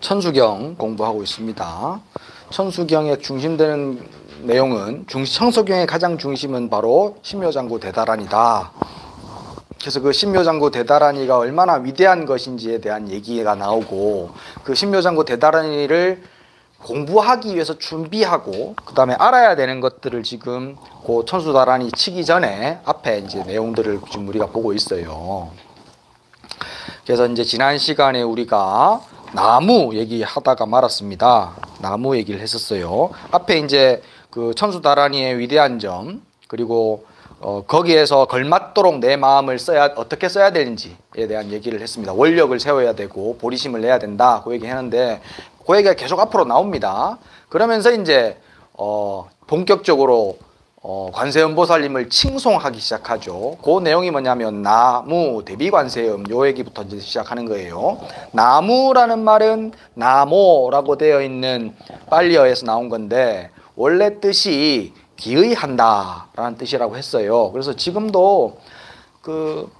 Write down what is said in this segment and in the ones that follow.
천수경 공부하고 있습니다. 천수경의 중심되는 내용은 천수경의 가장 중심은 바로 신묘장구 대다란이다. 그래서 그 신묘장구 대다란이가 얼마나 위대한 것인지에 대한 얘기가 나오고, 그 신묘장구 대다란이를 공부하기 위해서 준비하고 그 다음에 알아야 되는 것들을 지금 그 천수다란이 치기 전에 앞에 이제 내용들을 지금 우리가 보고 있어요. 그래서 이제 지난 시간에 우리가 나무 얘기하다가 말았습니다. 나무 얘기를 했었어요. 앞에 이제 그 천수다란이의 위대한 점, 그리고 거기에서 걸맞도록 내 마음을 어떻게 써야 되는지에 대한 얘기를 했습니다. 원력을 세워야 되고 보리심을 내야 된다, 그 얘기 했는데 그 얘기가 계속 앞으로 나옵니다. 그러면서 이제 본격적으로 관세음보살님을 칭송하기 시작하죠. 그 내용이 뭐냐면 나무 대비관세음, 요 얘기부터 이제 시작하는 거예요. 나무라는 말은 나모라고 되어 있는 빨리어에서 나온 건데 원래 뜻이 기의한다 라는 뜻이라고 했어요. 그래서 지금도 그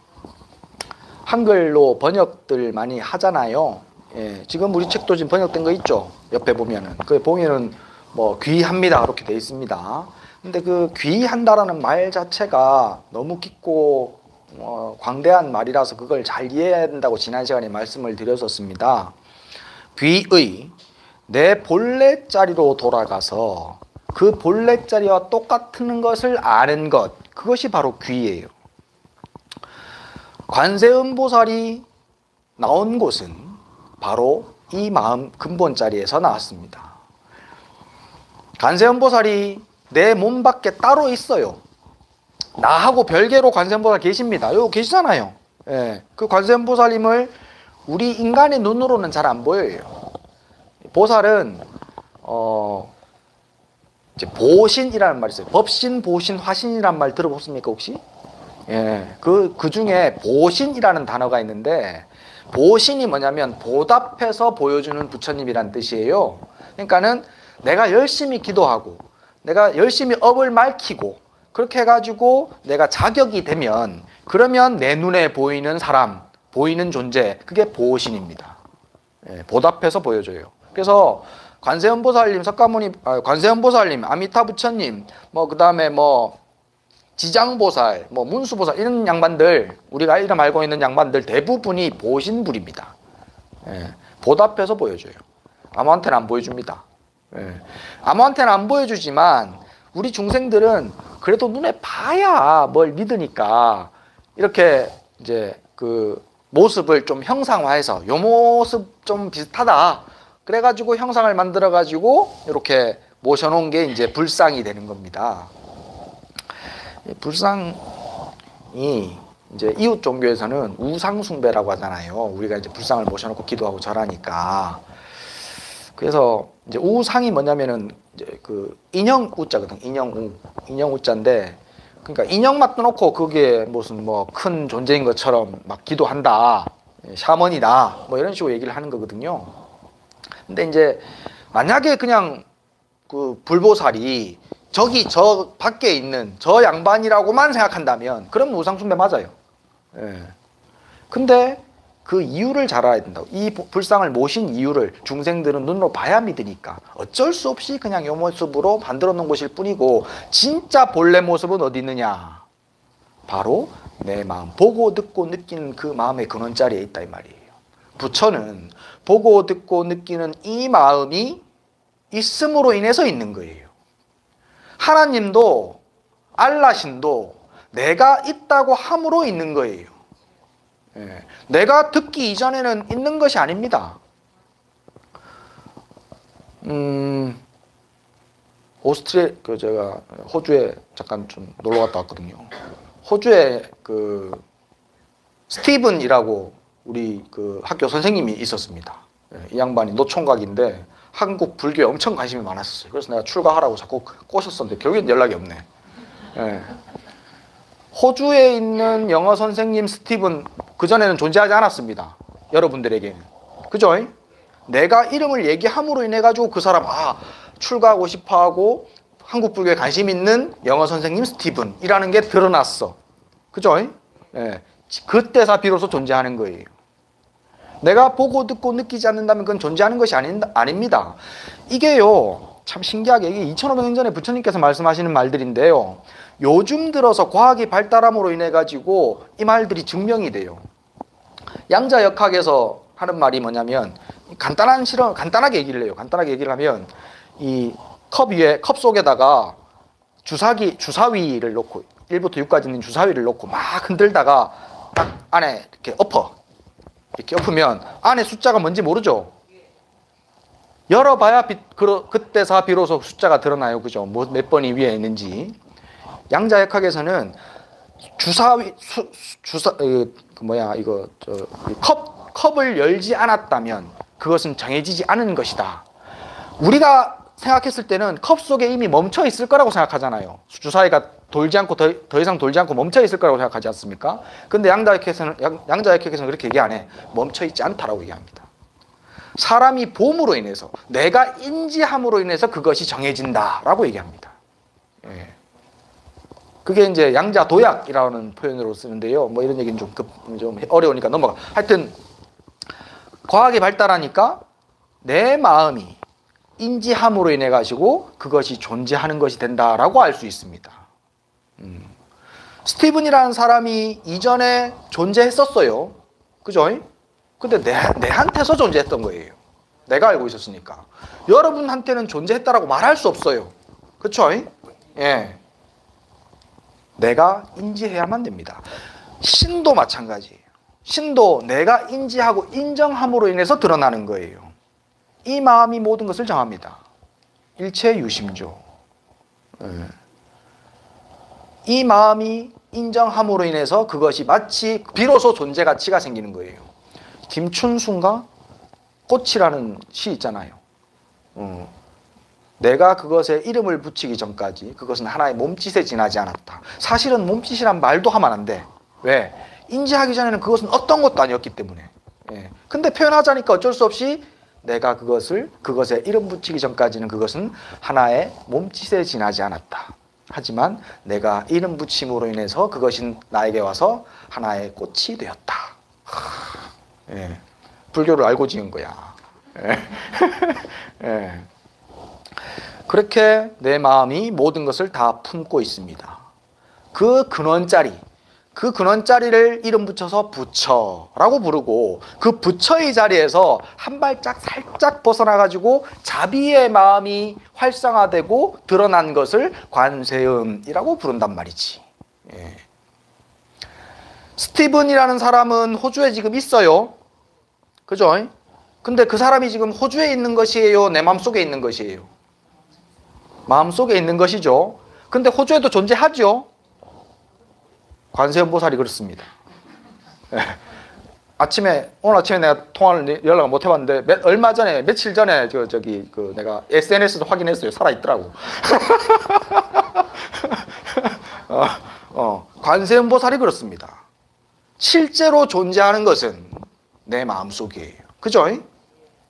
한글로 번역들 많이 하잖아요. 예, 지금 우리 책도 지금 번역된 거 있죠. 옆에 보면은 그 보면은 뭐 귀합니다 그렇게 돼 있습니다. 근데 그 귀한다라는 말 자체가 너무 깊고 광대한 말이라서 그걸 잘 이해해야 된다고 지난 시간에 말씀을 드렸었습니다. 귀의, 내 본래 자리로 돌아가서 그 본래 자리와 똑같은 것을 아는 것, 그것이 바로 귀예요. 관세음보살이 나온 곳은 바로 이 마음 근본 자리에서 나왔습니다. 관세음보살이 내 몸 밖에 따로 있어요. 나하고 별개로 관세음보살 계십니다. 여기 계시잖아요. 예, 그 관세음보살님을 우리 인간의 눈으로는 잘 안 보여요. 보살은 이제 보신이라는 말이 있어요. 법신, 보신, 화신이라는 말 들어보셨습니까 혹시? 예, 그 중에 보신이라는 단어가 있는데, 보신이 뭐냐면 보답해서 보여주는 부처님이란 뜻이에요. 그러니까는 내가 열심히 기도하고 내가 열심히 업을 밝히고 그렇게 해가지고 내가 자격이 되면, 그러면 내 눈에 보이는 사람, 보이는 존재, 그게 보신입니다. 예, 보답해서 보여줘요. 그래서 관세음보살님, 관세음보살님, 아미타 부처님, 그 다음에 지장보살, 문수보살, 이런 양반들, 우리가 이름 알고 있는 양반들 대부분이 보신불입니다. 예, 보답해서 보여줘요. 아무한테는 안 보여줍니다. 예, 아무한테는 안 보여주지만 우리 중생들은 그래도 눈에 봐야 뭘 믿으니까 이렇게 이제 그 모습을 좀 형상화해서 요 모습 좀 비슷하다 그래가지고 형상을 만들어가지고 이렇게 모셔놓은 게 이제 불상이 되는 겁니다. 불상이 이제 이웃 종교에서는 우상숭배라고 하잖아요. 우리가 이제 불상을 모셔놓고 기도하고 절하니까. 그래서 이제 우상이 뭐냐면은 이제 그 인형 우자거든. 인형 우자인데, 그러니까 인형만 떠놓고 그게 무슨 큰 존재인 것처럼 막 기도한다, 샤먼이다, 이런 식으로 얘기를 하는 거거든요. 근데 이제 만약에 그냥 그 불보살이 저 밖에 있는 저 양반이라고만 생각한다면 그럼 우상숭배 맞아요. 예. 근데 그 이유를 잘 알아야 된다고. 이 불상을 모신 이유를 중생들은 눈으로 봐야 믿으니까 어쩔 수 없이 그냥 이 모습으로 만들어 놓은 것일 뿐이고, 진짜 본래 모습은 어디 있느냐? 바로 내 마음, 보고 듣고 느끼는 그 마음의 근원 자리에 있다 이 말이에요. 부처는 보고 듣고 느끼는 이 마음이 있음으로 인해서 있는 거예요. 하나님도 알라신도 내가 있다고 함으로 있는 거예요. 예, 내가 듣기 이전에는 있는 것이 아닙니다. 제가 호주에 잠깐 좀 놀러 갔다 왔거든요. 호주에 그 스티븐이라고 우리 그 학교 선생님이 있었습니다. 예, 이 양반이 노총각인데 한국 불교에 엄청 관심이 많았어요. 그래서 내가 출가하라고 자꾸 꼬셨었는데 결국엔 연락이 없네. 예. 호주에 있는 영어 선생님 스티븐, 그전에는 존재하지 않았습니다. 여러분들에게는. 그죠? 내가 이름을 얘기함으로 인해 가지고 그 사람 출가하고 싶어하고 한국 불교에 관심 있는 영어 선생님 스티븐이라는 게 드러났어. 그죠? 예. 그때서 비로소 존재하는 거예요. 내가 보고 듣고 느끼지 않는다면 그건 존재하는 것이 아닙니다. 이게요, 참 신기하게 이게 2500년 전에 부처님께서 말씀하시는 말들인데요, 요즘 들어서 과학이 발달함으로 인해 가지고 이 말들이 증명이 돼요. 양자역학에서 하는 말이 뭐냐면, 간단하게 얘기를 해요. 간단하게 얘기를 하면, 이 컵 속에다가 주사위를 놓고 1부터 6까지 있는 주사위를 놓고 막 흔들다가 딱 안에 이렇게 이렇게 엎으면 안에 숫자가 뭔지 모르죠. 열어봐야 그때서 비로소 숫자가 드러나요. 그죠? 몇 번이 위에 있는지. 양자역학에서는 컵을 열지 않았다면 그것은 정해지지 않은 것이다. 우리가 생각했을 때는 컵 속에 이미 멈춰 있을 거라고 생각하잖아요. 주사위가 더 이상 돌지 않고 멈춰 있을 거라고 생각하지 않습니까? 근데 양자역학에서는 그렇게 얘기 안 해. 멈춰 있지 않다라고 얘기합니다. 사람이 봄으로 인해서, 내가 인지함으로 인해서 그것이 정해진다라고 얘기합니다. 예. 그게 이제 양자도약이라는 표현으로 쓰는데요. 뭐 이런 얘기는 좀 어려우니까 넘어가. 하여튼 과학이 발달하니까 내 마음이 인지함으로 인해 가지고 그것이 존재하는 것이 된다라고 알 수 있습니다. 스티븐이라는 사람이 이전에 존재했었어요. 그죠? 근데 내한테서 존재했던 거예요. 내가 알고 있었으니까. 여러분한테는 존재했다라고 말할 수 없어요. 그쵸? 예. 내가 인지해야만 됩니다. 신도 마찬가지예요. 신도 내가 인지하고 인정함으로 인해서 드러나는 거예요. 이 마음이 모든 것을 정합니다. 일체유심조. 이 마음이 인정함으로 인해서 그것이 마치 비로소 존재 가치가 생기는 거예요. 김춘순가 꽃이라는 시 있잖아요. 내가 그것에 이름을 붙이기 전까지 그것은 하나의 몸짓에 지나지 않았다. 사실은 몸짓이란 말도 하면 안 돼. 왜? 인지하기 전에는 그것은 어떤 것도 아니었기 때문에. 예. 근데 표현하자니까 어쩔 수 없이 내가 그것에 이름 붙이기 전까지는 그것은 하나의 몸짓에 지나지 않았다. 하지만 내가 이름 붙임으로 인해서 그것이 나에게 와서 하나의 꽃이 되었다. 예. 불교를 알고 지은 거야. 예. 예. 그렇게 내 마음이 모든 것을 다 품고 있습니다. 그 근원자리를 이름 붙여서 부처라고 부르고, 그 부처의 자리에서 한 발짝 살짝 벗어나가지고 자비의 마음이 활성화되고 드러난 것을 관세음이라고 부른단 말이지. 예. 스티븐이라는 사람은 호주에 지금 있어요. 그죠? 근데 그 사람이 지금 호주에 있는 것이에요? 내 마음속에 있는 것이에요? 마음속에 있는 것이죠. 근데 호주에도 존재하죠. 관세음보살이 그렇습니다. 예. 오늘 아침에 내가 연락을 못 해봤는데, 며칠 전에 내가 SNS도 확인했어요. 살아있더라고. 관세음보살이 그렇습니다. 실제로 존재하는 것은 내 마음속이에요. 그죠?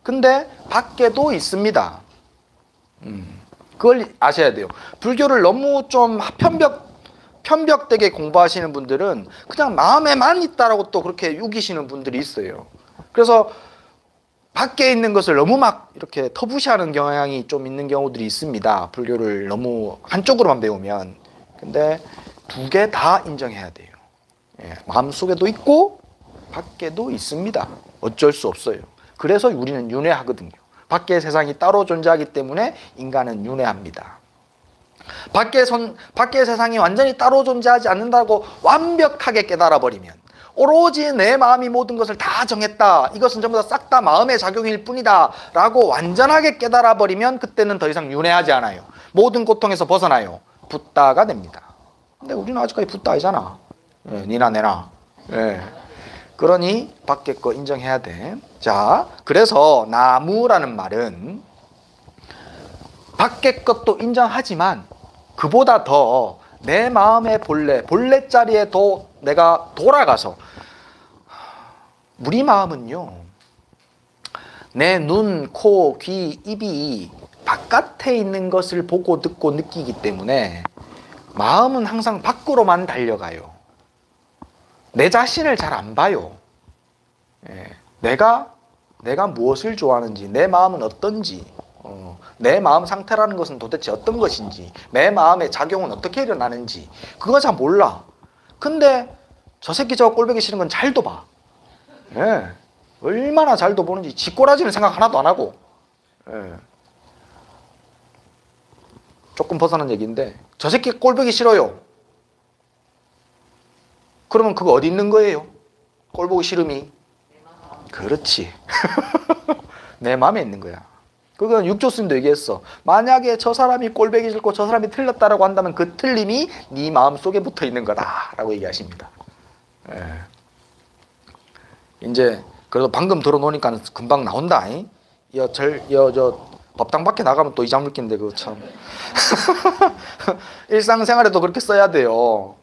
근데 밖에도 있습니다. 그걸 아셔야 돼요. 불교를 너무 좀 편벽되게 공부하시는 분들은 그냥 마음에만 있다라고 또 그렇게 우기시는 분들이 있어요. 그래서 밖에 있는 것을 너무 막 이렇게 터부시하는 경향이 좀 있는 경우들이 있습니다. 불교를 너무 한쪽으로만 배우면. 근데 두 개 다 인정해야 돼요. 예, 마음속에도 있고 밖에도 있습니다. 어쩔 수 없어요. 그래서 우리는 윤회하거든요. 밖의 세상이 따로 존재하기 때문에 인간은 윤회합니다. 밖의 세상이 완전히 따로 존재하지 않는다고 완벽하게 깨달아버리면, 오로지 내 마음이 모든 것을 다 정했다, 이것은 전부 다 싹 다 마음의 작용일 뿐이다 라고 완전하게 깨달아버리면 그때는 더 이상 윤회하지 않아요. 모든 고통에서 벗어나요. 붓다가 됩니다. 근데 우리는 아직까지 붓다 아니잖아. 예, 니나 내나. 예. 그러니 밖에 거 인정해야 돼. 자, 그래서 나무라는 말은 밖에 것도 인정하지만 그보다 더 내 마음의 본래 자리에 내가 돌아가서, 우리 마음은요, 내 눈, 코, 귀, 입이 바깥에 있는 것을 보고 듣고 느끼기 때문에 마음은 항상 밖으로만 달려가요. 내 자신을 잘 안 봐요. 예. 내가 무엇을 좋아하는지, 내 마음은 어떤지, 내 마음 상태라는 것은 도대체 어떤 것인지, 내 마음의 작용은 어떻게 일어나는지 그거 잘 몰라. 근데 저 새끼 저거 꼴보기 싫은 건 잘도 봐. 예. 얼마나 잘도 보는지. 지 꼬라지는 생각 하나도 안 하고. 예. 조금 벗어난 얘기인데 저 새끼 꼴보기 싫어요. 그러면 그거 어디 있는 거예요? 꼴보기 싫음이. 그렇지. 내 마음에 있는 거야. 그건 육조스님도 얘기했어. 만약에 저 사람이 꼴보기 싫고 저 사람이 틀렸다라고 한다면 그 틀림이 네 마음속에 붙어 있는 거다라고 얘기하십니다. 예. 이제 그래도 방금 들어놓으니까 금방 나온다. 저 법당 밖에 나가면 또 이장 물긴데 그거 참. 일상생활에도 그렇게 써야 돼요.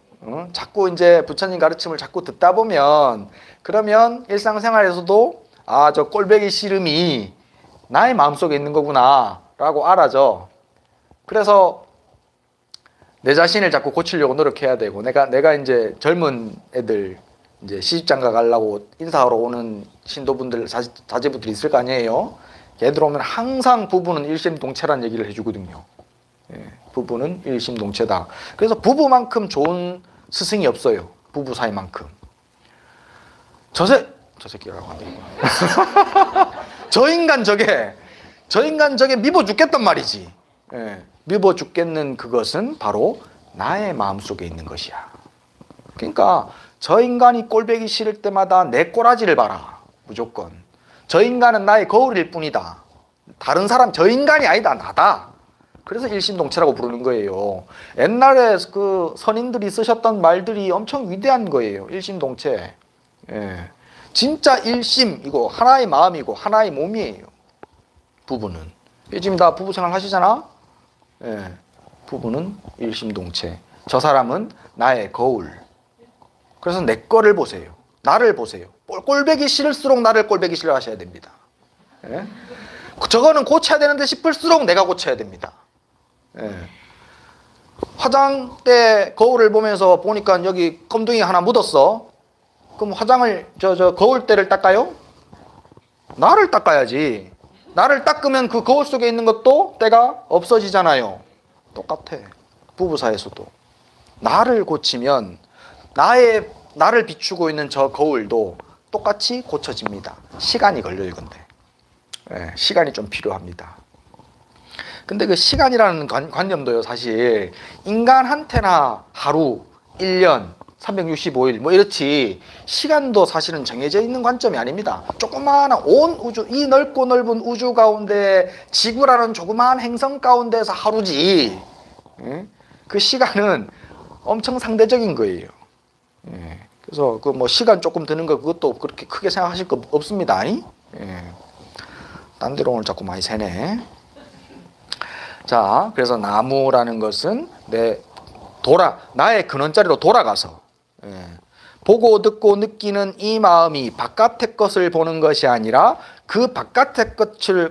자꾸 이제 부처님 가르침을 자꾸 듣다 보면 그러면 일상생활에서도 아, 저 꼴보기 싫음이 나의 마음속에 있는 거구나 라고 알아져. 그래서 내 자신을 자꾸 고치려고 노력해야 되고 내가 이제 젊은 애들 이제 시집장가 가려고 인사하러 오는 신도분들 자제분들이 있을 거 아니에요. 얘들 오면 항상 부부는 일심동체라는 얘기를 해주거든요. 예, 부부는 일심동체다. 그래서 부부만큼 좋은 스승이 없어요. 부부 사이만큼. 저 새끼라고 하네. 저 인간 저게 미워 죽겠단 말이지. 예, 미워 죽겠는 그것은 바로 나의 마음속에 있는 것이야. 그러니까 저 인간이 꼴보기 싫을 때마다 내 꼬라지를 봐라. 무조건. 저 인간은 나의 거울일 뿐이다. 다른 사람 저 인간이 아니다. 나다. 그래서 일심동체라고 부르는 거예요. 옛날에 그 선인들이 쓰셨던 말들이 엄청 위대한 거예요. 일심동체. 예. 진짜 일심이고 하나의 마음이고 하나의 몸이에요. 부부는. 지금 다 부부 생활 하시잖아. 예. 부부는 일심동체. 저 사람은 나의 거울. 그래서 내 거를 보세요. 나를 보세요. 꼴보기 싫을수록 나를 꼴보기 싫어 하셔야 됩니다. 예? 저거는 고쳐야 되는데 싶을수록 내가 고쳐야 됩니다. 예. 화장대 거울을 보면서 보니까 여기 검둥이 하나 묻었어. 그럼 화장을 저 거울대를 닦아요? 나를 닦아야지. 나를 닦으면 그 거울 속에 있는 것도 때가 없어지잖아요. 똑같아. 부부 사이에서도 나를 고치면 나를 비추고 있는 저 거울도 똑같이 고쳐집니다. 시간이 걸려요, 근데. 예, 시간이 좀 필요합니다. 근데 그 시간이라는 관념도요, 사실 인간한테나 하루, 1년, 365일 뭐 이렇지 시간도 사실은 정해져 있는 관점이 아닙니다. 조그마한 온 우주, 이 넓고 넓은 우주 가운데 지구라는 조그마한 행성 가운데서 하루지. 예? 그 시간은 엄청 상대적인 거예요. 예. 그래서 그 뭐 시간 조금 드는 거 그것도 그렇게 크게 생각하실 거 없습니다. 예. 딴 데로 오늘 자꾸 많이 새네. 자, 그래서 나무라는 것은 나의 근원자리로 돌아가서 보고 듣고 느끼는 이 마음이 바깥의 것을 보는 것이 아니라 그 바깥의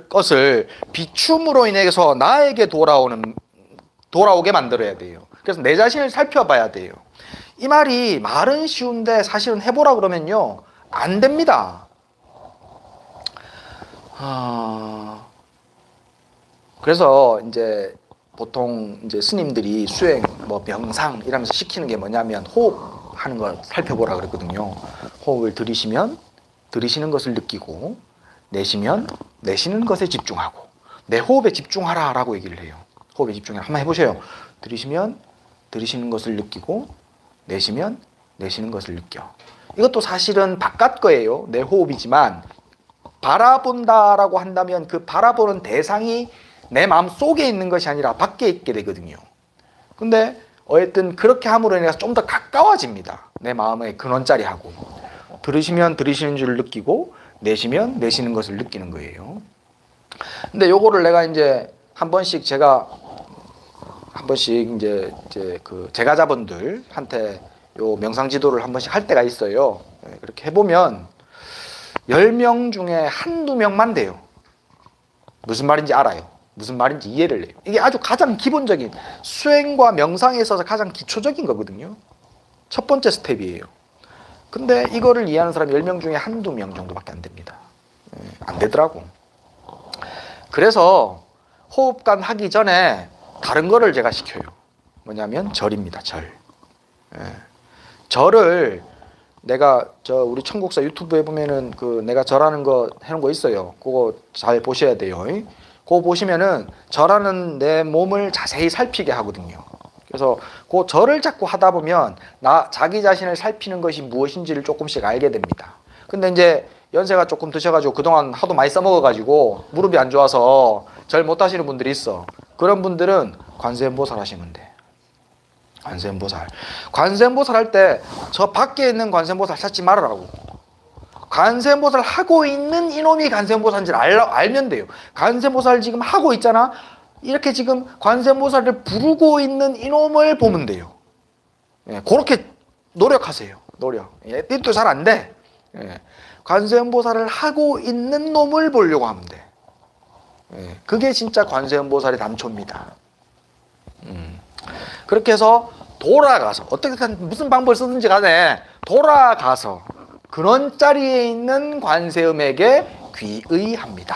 것을 비춤으로 인해서 나에게 돌아오게 만들어야 돼요. 그래서 내 자신을 살펴봐야 돼요. 이 말은 쉬운데 사실은 해보라 그러면요 안 됩니다. 그래서 이제 보통 이제 스님들이 수행, 뭐 명상 이러면서 시키는 게 뭐냐면 호흡하는 거 살펴보라 그랬거든요. 호흡을 들이시면 들이시는 것을 느끼고 내쉬면 내쉬는 것에 집중하고 내 호흡에 집중하라라고 얘기를 해요. 호흡에 집중해라. 한번 해보세요. 들이시면 들이시는 것을 느끼고 내쉬면 내쉬는 것을 느껴. 이것도 사실은 바깥 거예요. 내 호흡이지만 바라본다라고 한다면 그 바라보는 대상이 내 마음 속에 있는 것이 아니라 밖에 있게 되거든요. 근데 어쨌든 그렇게 함으로 인해서 좀 더 가까워집니다. 내 마음의 근원자리하고. 들으시면 들으시는 줄 느끼고 내쉬면 내쉬는 것을 느끼는 거예요. 근데 요거를 내가 이제 한 번씩 이제 그 제가자분들한테 요 명상 지도를 한 번씩 할 때가 있어요. 그렇게 해보면 10명 중에 한두 명만 돼요. 무슨 말인지 알아요. 무슨 말인지 이해를 해요. 이게 아주 가장 기본적인 수행과 명상에 있어서 가장 기초적인 거거든요. 첫 번째 스텝이에요. 근데 이거를 이해하는 사람이 10명 중에 한두 명 정도밖에 안 됩니다. 안 되더라고. 그래서 호흡관 하기 전에 다른 거를 제가 시켜요. 뭐냐면 절입니다. 절. 절을 내가 우리 청국사 유튜브에 보면은 내가 절하는 거 해놓은 거 있어요. 그거 잘 보셔야 돼요. 그거 보시면은 절하는 내 몸을 자세히 살피게 하거든요. 그래서 그 절을 자꾸 하다 보면 자기 자신을 살피는 것이 무엇인지를 조금씩 알게 됩니다. 근데 이제 연세가 조금 드셔가지고 그동안 하도 많이 써먹어가지고 무릎이 안 좋아서 절 못 하시는 분들이 있어. 그런 분들은 관세음보살 하시면 돼. 관세음보살. 관세음보살 할 때 저 밖에 있는 관세음보살 찾지 말으라고. 관세음보살 하고 있는 이놈이 관세음보살인지를 알면 돼요. 관세음보살 지금 하고 있잖아. 이렇게 지금 관세음보살을 부르고 있는 이놈을 보면 돼요. 그렇게 노력하세요. 노력. 이것도 잘 안 돼. 관세음보살을 하고 있는 놈을 보려고 하면 돼. 그게 진짜 관세음보살의 단초입니다. 그렇게 해서 돌아가서 어떻게든 무슨 방법을 쓰든지 간에 돌아가서 그런 자리에 있는 관세음에게 귀의합니다.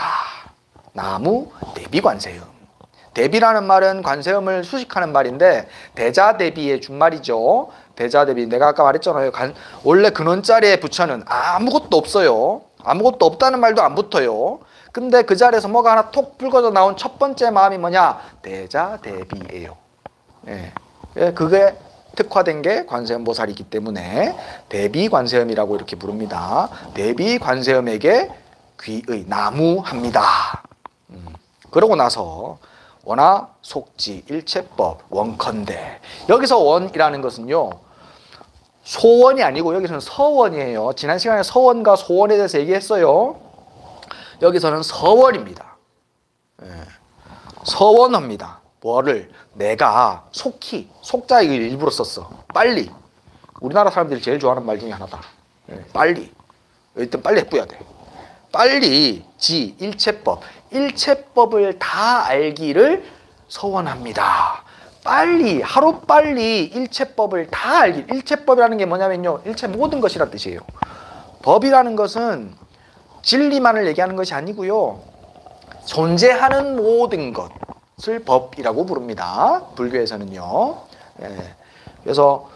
나무 대비관세음. 대비라는 말은 관세음을 수식하는 말인데 대자대비의 준말이죠. 대자대비. 내가 아까 말했잖아요. 원래 근원 자리에 부처는 아무것도 없어요. 아무것도 없다는 말도 안 붙어요. 근데 그 자리에서 뭐가 하나 톡 불거져 나온 첫 번째 마음이 뭐냐? 대자대비예요. 그게 특화된 게 관세음보살이기 때문에 대비관세음이라고 이렇게 부릅니다. 대비관세음에게 귀의 나무합니다. 그러고 나서 원하 속지 일체법 원컨대. 여기서 원이라는 것은요 소원이 아니고 여기서는 서원이에요. 지난 시간에 서원과 소원에 대해서 얘기했어요. 여기서는 서원입니다. 서원합니다. 뭐를 내가 속히, 속자 일부러 썼어. 빨리. 우리나라 사람들이 제일 좋아하는 말 중에 하나다. 빨리. 일단 빨리 해뿌야 돼. 빨리 지 일체법. 일체법을 다 알기를 서원합니다. 빨리, 하루빨리 일체법을 다 알기. 일체법이라는 게 뭐냐면요. 일체 모든 것이란 뜻이에요. 법이라는 것은 진리만을 얘기하는 것이 아니고요. 존재하는 모든 것을 법이라고 부릅니다. 불교에서는요. 그래서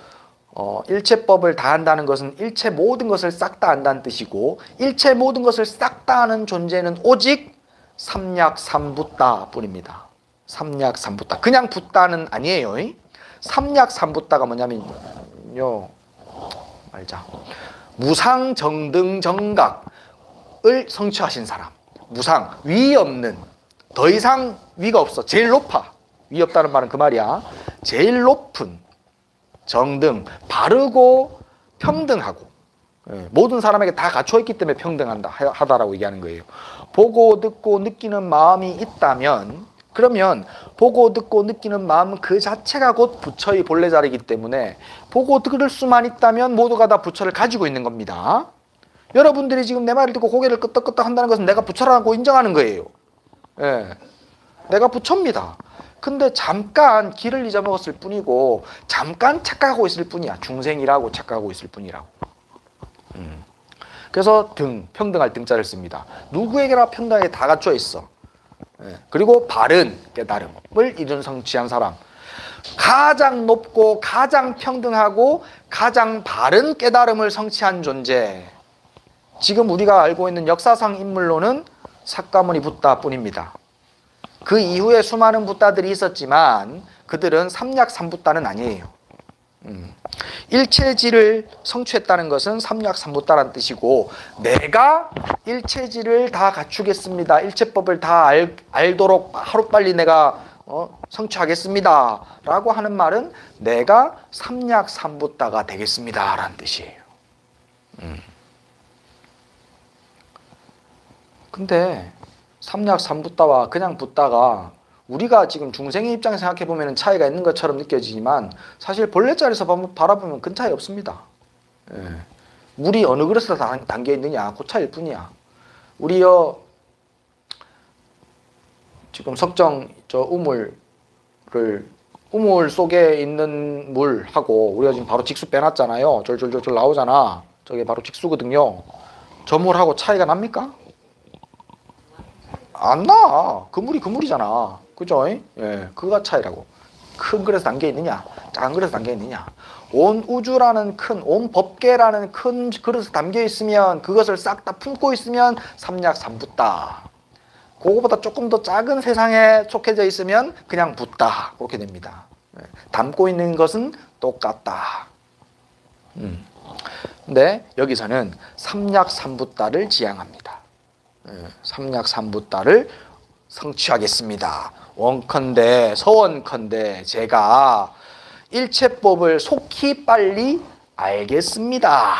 일체법을 다 한다는 것은 일체 모든 것을 싹 다 안다는 뜻이고 일체 모든 것을 싹 다 아는 존재는 오직 삼약삼붓다 뿐입니다. 삼약삼붓다. 그냥 붓다는 아니에요. 삼약삼붓다가 뭐냐면요. 말자. 무상정등정각을 성취하신 사람. 무상, 위 없는, 더 이상 위가 없어. 제일 높아. 위 없다는 말은 그 말이야. 제일 높은 정등, 바르고 평등하고 모든 사람에게 다 갖춰있기 때문에 평등하다라고 얘기하는 거예요. 보고 듣고 느끼는 마음이 있다면 그러면 보고 듣고 느끼는 마음은 그 자체가 곧 부처의 본래 자리이기 때문에 보고 들을 수만 있다면 모두가 다 부처를 가지고 있는 겁니다. 여러분들이 지금 내 말을 듣고 고개를 끄덕끄덕 한다는 것은 내가 부처라고 인정하는 거예요. 내가 부처입니다. 근데 잠깐 길을 잊어먹었을 뿐이고 잠깐 착각하고 있을 뿐이야. 중생이라고 착각하고 있을 뿐이라고. 그래서 평등할 등자를 씁니다. 누구에게나 평등하게 다 갖춰 있어. 그리고 바른 깨달음을 이룬 성취한 사람. 가장 높고 가장 평등하고 가장 바른 깨달음을 성취한 존재. 지금 우리가 알고 있는 역사상 인물로는 삭가모니 붓다 뿐입니다. 그 이후에 수많은 붓다들이 있었지만 그들은 삼약삼붓다는 아니에요. 일체지를 성취했다는 것은 삼약삼붓다라는 뜻이고 내가 일체지를 다 갖추겠습니다. 일체법을 다 알도록 하루빨리 내가 성취하겠습니다. 라고 하는 말은 내가 삼약삼붓다가 되겠습니다. 라는 뜻이에요. 근데 삼약삼붓다와 그냥 붓다가 우리가 지금 중생의 입장에서 생각해보면 차이가 있는 것처럼 느껴지지만 사실 본래 자리에서 바라보면 큰 차이 없습니다. 물이 어느 그릇에 담겨있느냐 그 차이일 뿐이야. 우리요 지금 석정 우물 속에 있는 물하고 우리가 지금 바로 직수 빼놨잖아요. 졸졸졸 나오잖아. 저게 바로 직수거든요. 저물하고 차이가 납니까? 안 나. 그물이 그물이잖아. 그죠? 예, 그거가 차이라고. 큰 그릇에 담겨 있느냐, 작은 그릇에 담겨 있느냐. 온 우주라는 온 법계라는 큰 그릇에 담겨 있으면, 그것을 싹 다 품고 있으면 삼약삼붓다. 그거보다 조금 더 작은 세상에 속해져 있으면 그냥 붓다. 그렇게 됩니다. 담고 있는 것은 똑같다. 근데 여기서는 삼약삼붓다를 지향합니다. 삼약삼붓다를 성취하겠습니다. 원컨대 서원컨대 제가 일체법을 속히 빨리 알겠습니다.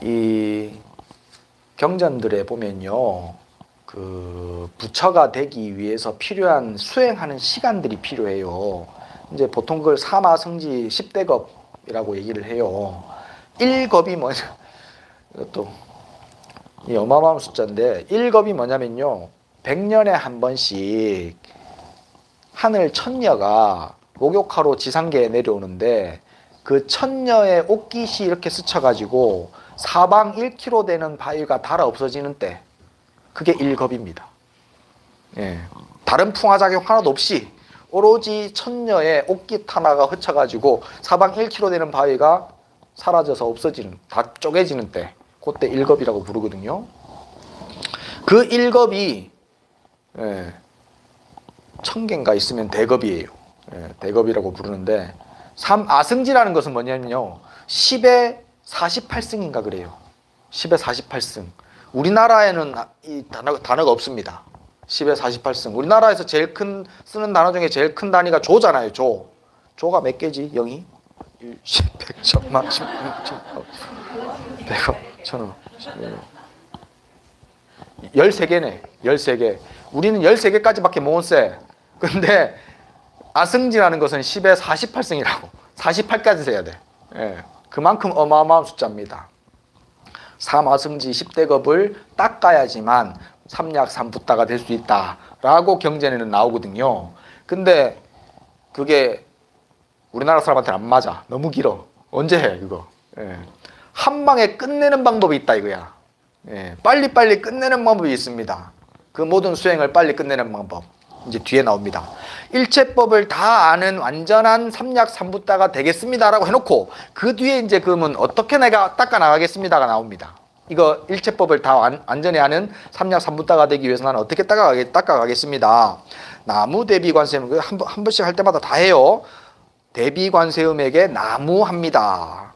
이 경전들에 보면요, 그 부처가 되기 위해서 필요한 수행하는 시간들이 필요해요. 이제 보통 그걸 사마성지 10대겁이라고 얘기를 해요. 1겁이 뭐냐, 이것도 이 어마어마한 숫자인데, 1겁이 뭐냐면요, 100년에 한 번씩 하늘 천녀가 목욕하러 지상계에 내려오는데, 그 천녀의 옷깃이 이렇게 스쳐가지고 사방 1km 되는 바위가 닳아 없어지는 때, 그게 1겁입니다. 예. 다른 풍화작용 하나도 없이 오로지 천녀의 옷깃 하나가 흩쳐가지고 사방 1km 되는 바위가 사라져서 없어지는, 다 쪼개지는 때, 그때 1겁이라고 부르거든요. 그 1겁이 1000개인가 있으면 대겁이에요. 대겁이라고 부르는데, 아승지라는 것은 뭐냐면요, 10의 48승인가 그래요. 10의 48승. 우리나라에는 이 단어가 없습니다. 10의 48승. 우리나라에서 제일 큰, 쓰는 단어 중에 제일 큰 단위가 조잖아요. 조. 조가 몇 개지? 0이? 1, 10, 100, 1000만, 10만, 100억, 1000억, 13개네. 13개. 우리는 13개까지밖에 못 세. 근데 아승지라는 것은 10의 48승이라고. 48까지 세야 돼. 예. 그만큼 어마어마한 숫자입니다. 삼아승지 10대겁을 닦아야지만 삼약삼붓다가 될 수 있다라고 경전에는 나오거든요. 근데 그게 우리나라 사람한테는 안 맞아. 너무 길어. 언제 해 그거? 한 방에 끝내는 방법이 있다 이거야. 빨리빨리 끝내는 방법이 있습니다. 그 모든 수행을 빨리 끝내는 방법, 이제 뒤에 나옵니다. 일체법을 다 아는 완전한 삼약삼붓다가 되겠습니다라고 해놓고, 그 뒤에 이제 그러면 어떻게 내가 닦아 나가겠습니다가 나옵니다. 이거 일체법을 다 완전히 아는 삼약삼붓다가 되기 위해서 나는 어떻게 닦아가겠습니다. 나무 대비관세음, 한 번씩 할 때마다 다 해요. 대비관세음에게 나무합니다.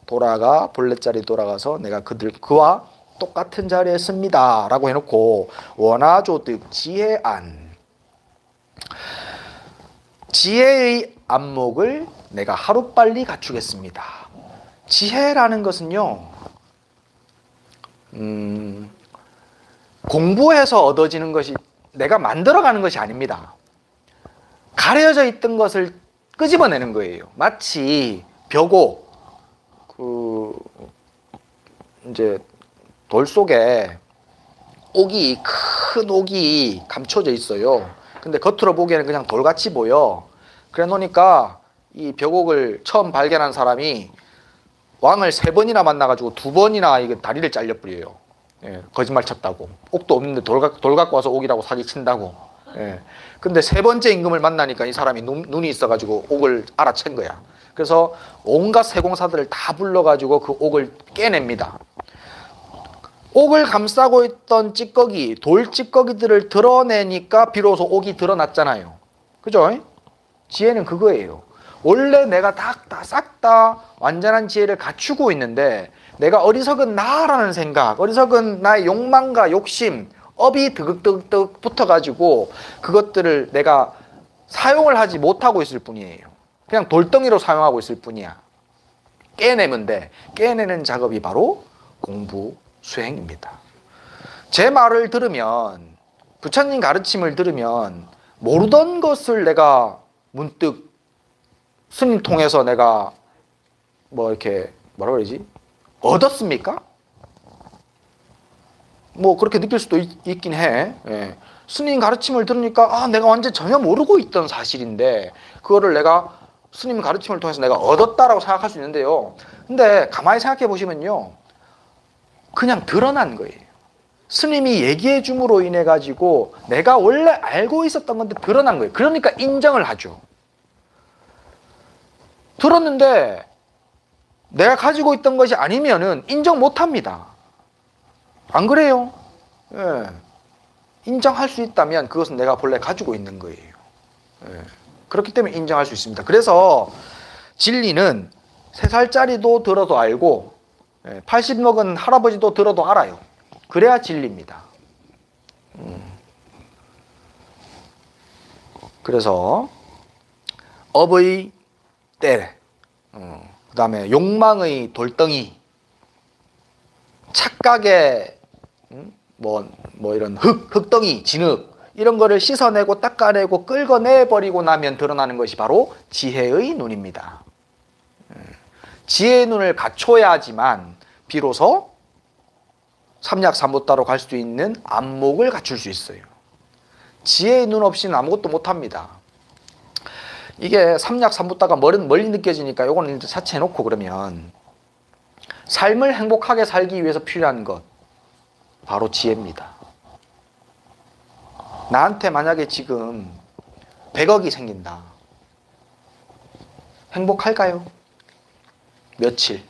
돌아가, 본래 자리 돌아가서 내가 그와 똑같은 자리에 씁니다 라고 해놓고, 원하조득 지혜안, 지혜의 안목을 내가 하루빨리 갖추겠습니다. 지혜라는 것은요, 공부해서 얻어지는 것이, 내가 만들어가는 것이 아닙니다. 가려져 있던 것을 끄집어내는 거예요. 마치 벽옥, 이제 돌 속에 큰 옥이 감춰져 있어요. 근데 겉으로 보기에는 그냥 돌같이 보여. 그래 놓으니까 이 벽옥을 처음 발견한 사람이 왕을 3번이나 만나가지고 2번이나 이게 다리를 잘려버려요. 거짓말 쳤다고. 옥도 없는데 돌 갖고 와서 옥이라고 사기친다고. 근데 3번째 임금을 만나니까 이 사람이 눈이 있어가지고 옥을 알아챈 거야. 그래서 온갖 세공사들을 다 불러가지고 그 옥을 깨냅니다. 옥을 감싸고 있던 찌꺼기, 돌 찌꺼기들을 드러내니까 비로소 옥이 드러났잖아요. 그죠? 지혜는 그거예요. 원래 내가 싹 다 완전한 지혜를 갖추고 있는데, 내가 어리석은 나라는 생각, 어리석은 나의 욕망과 욕심, 업이 드극드극 붙어가지고 그것들을 내가 사용을 하지 못하고 있을 뿐이에요. 그냥 돌덩이로 사용하고 있을 뿐이야. 깨내면 돼. 깨내는 작업이 바로 공부, 수행입니다. 제 말을 들으면, 부처님 가르침을 들으면 모르던 것을 내가 문득 스님 통해서 내가 뭐 이렇게 뭐라 그러지? 얻었습니까? 뭐 그렇게 느낄 수도 있긴 해. 스님 가르침을 들으니까 내가 완전 전혀 모르고 있던 사실인데, 그거를 내가 스님 가르침을 통해서 내가 얻었다라고 생각할 수 있는데요. 근데 가만히 생각해 보시면요. 그냥 드러난 거예요. 스님이 얘기해 줌으로 인해 가지고 내가 원래 알고 있었던 건데 드러난 거예요. 그러니까 인정을 하죠. 들었는데 내가 가지고 있던 것이 아니면은 인정 못 합니다. 안 그래요? 예. 인정할 수 있다면 그것은 내가 본래 가지고 있는 거예요. 예. 그렇기 때문에 인정할 수 있습니다. 그래서 진리는 3살짜리도 들어도 알고 80 먹은 할아버지도 들어도 알아요. 그래야 진리입니다. 그래서 업의 때, 그 다음에 욕망의 돌덩이, 착각의 뭐 이런 흙덩이, 진흙 이런 거를 씻어내고 닦아내고 긁어내버리고 나면 드러나는 것이 바로 지혜의 눈입니다. 지혜의 눈을 갖춰야지만 비로소 삼약삼보따로 갈 수 있는 안목을 갖출 수 있어요. 지혜의 눈 없이는 아무것도 못합니다. 이게 삼약삼보따가 멀리 느껴지니까 이거는 이제 차치해놓고 그러면 삶을 행복하게 살기 위해서 필요한 것 바로 지혜입니다. 나한테 만약에 지금 100억이 생긴다. 행복할까요? 며칠?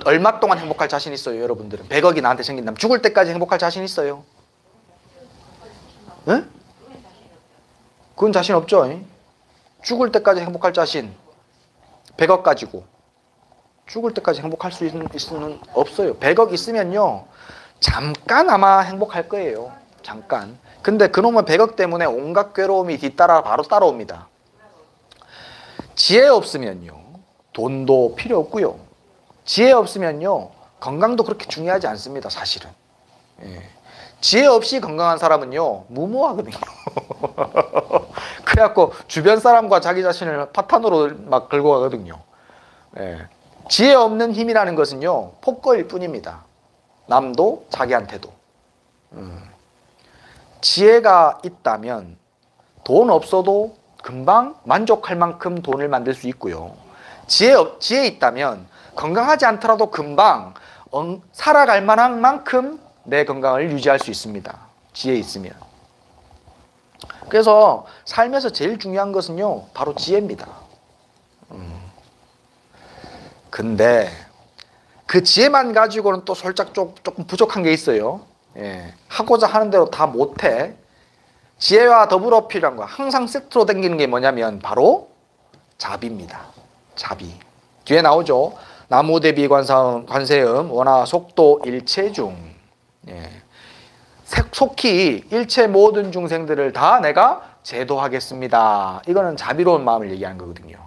얼마 동안 행복할 자신 있어요, 여러분들은? 100억이 나한테 생긴다면 죽을 때까지 행복할 자신 있어요? 네? 그건 자신 없죠. 죽을 때까지 행복할 자신 100억 가지고 죽을 때까지 행복할 수 있는 없어요. 100억 있으면요 잠깐 아마 행복할 거예요. 잠깐. 근데 그놈의 100억 때문에 온갖 괴로움이 뒤따라 바로 따라옵니다. 지혜 없으면요 돈도 필요 없고요. 지혜 없으면요 건강도 그렇게 중요하지 않습니다. 사실은. 지혜 없이 건강한 사람은요 무모하거든요. 그래갖고 주변 사람과 자기 자신을 파탄으로 막 긁고 가거든요. 지혜 없는 힘이라는 것은요 폭거일 뿐입니다. 남도 자기한테도. 지혜가 있다면 돈 없어도 금방 만족할 만큼 돈을 만들 수 있고요. 지혜 있다면 건강하지 않더라도 금방 살아갈 만한 만큼 내 건강을 유지할 수 있습니다. 지혜 있으면. 그래서 삶에서 제일 중요한 것은요 바로 지혜입니다. 근데 그 지혜만 가지고는 또 살짝 조금 부족한 게 있어요. 하고자 하는 대로 다 못해. 지혜와 더불어 필요한 거 항상 세트로 당기는 게 뭐냐면 바로 자비입니다. 자비. 뒤에 나오죠. 나무대비 관세음 원하 속도 일체중. 속히 일체 모든 중생들을 다 내가 제도하겠습니다. 이거는 자비로운 마음을 얘기하는 거거든요.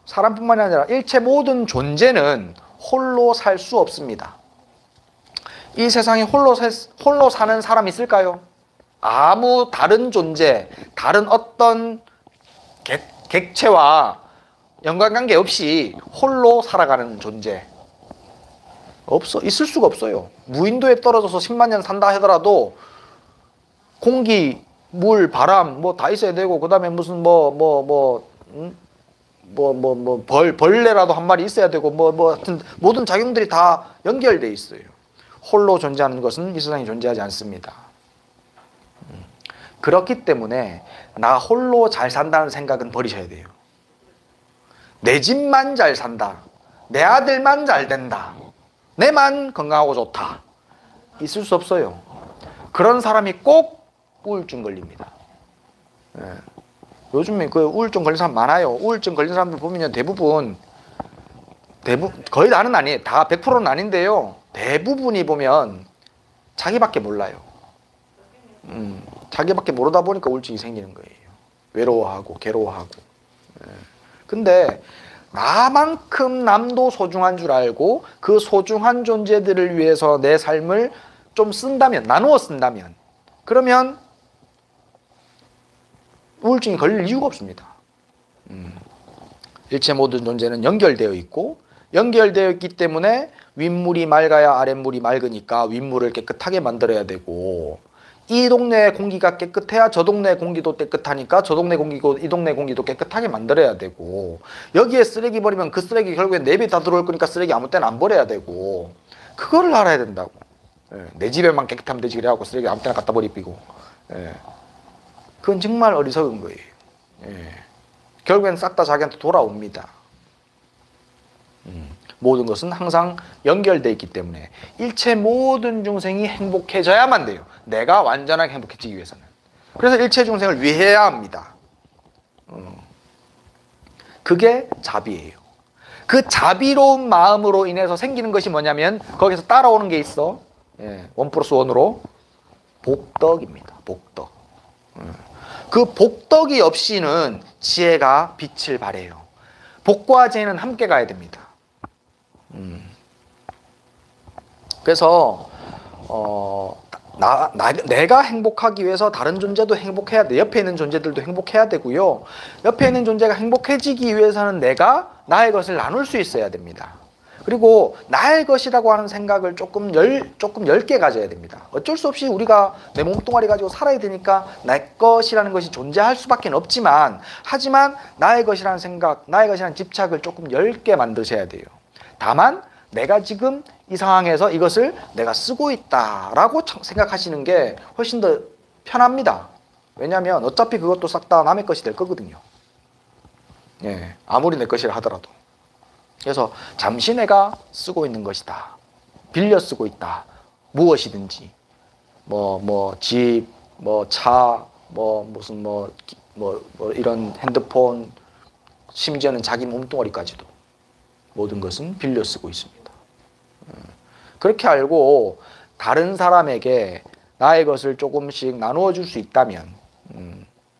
사람뿐만이 아니라 일체 모든 존재는 홀로 살 수 없습니다. 이 세상에 홀로 사는 사람이 있을까요? 아무 다른 존재, 다른 어떤 객체와 연관관계 없이 홀로 살아가는 존재 있을 수가 없어요. 무인도에 떨어져서 10만 년 산다 하더라도 공기, 물, 바람 뭐 다 있어야 되고 그 다음에 무슨 벌레라도 한 마리 있어야 되고 하여튼 모든 작용들이 다 연결돼 있어요. 홀로 존재하는 것은 이 세상에 존재하지 않습니다. 그렇기 때문에 나 홀로 잘 산다는 생각은 버리셔야 돼요. 내 집만 잘 산다. 내 아들만 잘 된다. 내만 건강하고 좋다. 있을 수 없어요. 그런 사람이 꼭 우울증 걸립니다. 요즘에 그 우울증 걸린 사람 많아요. 우울증 걸린 사람들 보면 대부분 거의 다는 아니에요. 다 100%는 아닌데요. 대부분이 보면 자기밖에 몰라요. 자기밖에 모르다 보니까 우울증이 생기는 거예요. 외로워하고 괴로워하고. 근데 나만큼 남도 소중한 줄 알고 그 소중한 존재들을 위해서 내 삶을 좀 쓴다면, 나누어 쓴다면, 그러면 우울증이 걸릴 이유가 없습니다. 일체 모든 존재는 연결되어 있고 연결되어 있기 때문에 윗물이 맑아야 아랫물이 맑으니까 윗물을 깨끗하게 만들어야 되고 이 동네 공기가 깨끗해야 저 동네 공기도 깨끗하니까 저 동네 공기고 이 동네 공기도 깨끗하게 만들어야 되고, 여기에 쓰레기 버리면 그 쓰레기 결국엔 내 집에 다 들어올 거니까 쓰레기 아무 때나 안 버려야 되고, 그거를 알아야 된다고. 내 집에만 깨끗하면 되지 그래갖고 쓰레기 아무 때나 갖다 버리고, 그건 정말 어리석은 거예요. 결국엔 싹 다 자기한테 돌아옵니다. 모든 것은 항상 연결되어 있기 때문에 일체 모든 중생이 행복해져야만 돼요. 내가 완전하게 행복해지기 위해서는. 그래서 일체 중생을 위해야 합니다. 그게 자비예요. 그 자비로운 마음으로 인해서 생기는 것이 뭐냐면 거기서 따라오는 게 있어. 1+1으로 복덕입니다. 복덕. 그 복덕이 없이는 지혜가 빛을 발해요. 복과 지혜는 함께 가야 됩니다. 그래서 내가 행복하기 위해서 다른 존재도 행복해야 돼. 옆에 있는 존재들도 행복해야 되고요. 옆에 있는 존재가 행복해지기 위해서는 내가 나의 것을 나눌 수 있어야 됩니다. 그리고 나의 것이라고 하는 생각을 조금 엷게 가져야 됩니다. 어쩔 수 없이 우리가 내 몸뚱아리 가지고 살아야 되니까 내 것이라는 것이 존재할 수밖에 없지만, 하지만 나의 것이라는 생각, 나의 것이라는 집착을 조금 엷게 만드셔야 돼요. 다만 내가 지금 이 상황에서 이것을 내가 쓰고 있다라고 생각하시는 게 훨씬 더 편합니다. 왜냐하면 어차피 그것도 싹 다 남의 것이 될 거거든요. 아무리 내 것이라 하더라도. 그래서 잠시 내가 쓰고 있는 것이다. 빌려 쓰고 있다. 무엇이든지. 집, 차, 무슨 이런 핸드폰, 심지어는 자기 몸뚱아리까지도. 모든 것은 빌려 쓰고 있습니다. 그렇게 알고 다른 사람에게 나의 것을 조금씩 나누어 줄 수 있다면,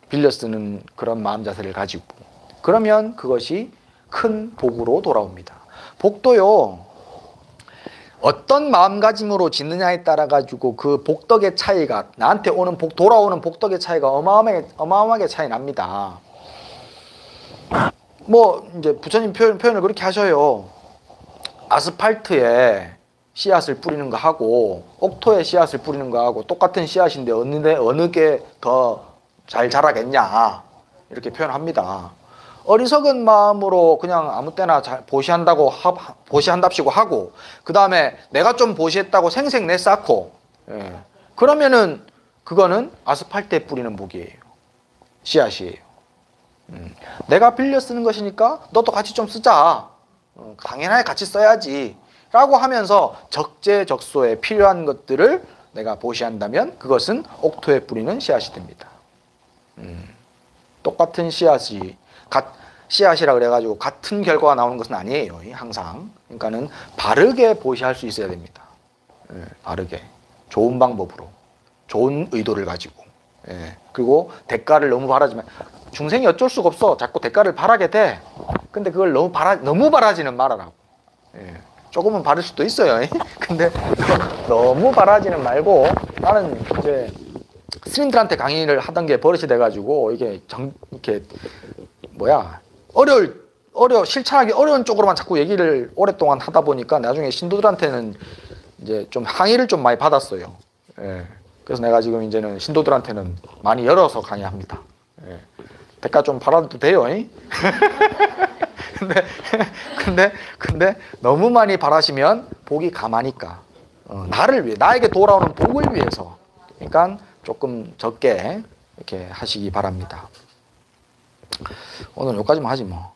빌려 쓰는 그런 마음 자세를 가지고, 그러면 그것이 큰 복으로 돌아옵니다. 복도요, 어떤 마음가짐으로 짓느냐에 따라 가지고 그 복덕의 차이가, 나한테 오는 돌아오는 복덕의 차이가 어마어마하게 차이 납니다. 이제 부처님 표현을 그렇게 하셔요. 아스팔트에 씨앗을 뿌리는 거 하고 옥토에 씨앗을 뿌리는 거 하고 똑같은 씨앗인데 어느 게 더 잘 자라겠냐, 이렇게 표현합니다. 어리석은 마음으로 그냥 아무 때나 보시한답시고 하고, 그 다음에 내가 좀 보시했다고 생색 내쌓고, 그러면은 그거는 아스팔트에 뿌리는 복이에요. 씨앗이에요. 내가 빌려 쓰는 것이니까 너도 같이 좀 쓰자. 당연하게 같이 써야지 라고 하면서 적재적소에 필요한 것들을 내가 보시한다면 그것은 옥토에 뿌리는 씨앗이 됩니다. 똑같은 씨앗이라 그래가지고 같은 결과가 나오는 것은 아니에요. 항상. 그러니까는 바르게 보시할 수 있어야 됩니다. 바르게. 좋은 방법으로. 좋은 의도를 가지고. 그리고 대가를 너무 바라지만, 중생이 어쩔 수가 없어. 자꾸 대가를 바라게 돼. 근데 그걸 너무 바라지는 말아라고. 조금은 바를 수도 있어요. 근데 너무 바라지는 말고, 나는 이제 스님들한테 강의를 하던 게 버릇이 돼가지고, 이렇게 실천하기 어려운 쪽으로만 자꾸 얘기를 오랫동안 하다 보니까 나중에 신도들한테는 이제 좀 항의를 좀 많이 받았어요. 그래서 내가 지금 이제는 신도들한테는 많이 열어서 강의합니다. 대가 좀 받아도 돼요. 근데 너무 많이 바라시면 복이 가마니까, 나를 위해, 나에게 돌아오는 복을 위해서, 그러니까 조금 적게 이렇게 하시기 바랍니다. 오늘 여기까지만 하지 뭐.